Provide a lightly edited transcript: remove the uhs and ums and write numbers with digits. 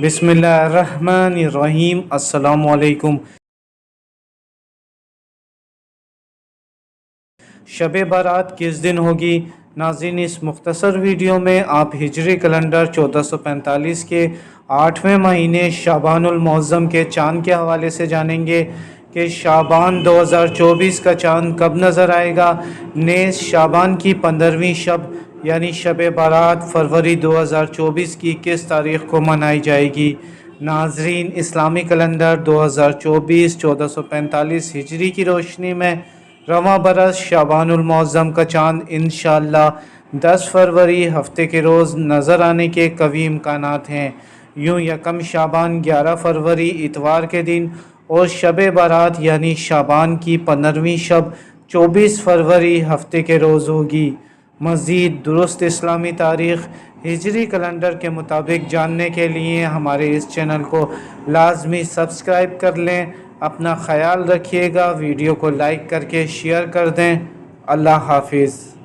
بسم اللہ الرحمن الرحیم۔ السلام علیکم۔ شب برات کس دن ہوگی؟ ناظرین، اس مختصر ویڈیو میں آپ ہجری کیلنڈر 1445 کے 8ویں مہینے شعبان المعظم کے چاند کے حوالے سے جانیں گے کہ شعبان 2024 کا چاند کب نظر آئے گا۔ نیز شعبان کی 15ویں شب یعنی شب برات فروری 2024 کی کس تاریخ کو منائی جائے گی۔ ناظرین، اسلامی کیلنڈر 2024 1445 ہجری کی روشنی میں رواں برس شعبان المعظم کا چاند انشاءاللہ 10 فروری ہفتے کے روز نظر آنے کے قوی امکانات ہیں۔ یوں یکم شعبان 11 فروری اتوار کے دن اور شب برات یعنی شعبان کی 15ویں شب 24 فروری ہفتے کے روز ہوگی۔ مزید درست اسلامی تاریخ ہجری کیلنڈر کے مطابق جاننے کے لیے ہمارے اس چینل کو لازمی سبسکرائب کر لیں۔ اپنا خیال رکھیے گا، ویڈیو کو لائک کر کے شیئر کر دیں۔ اللہ حافظ۔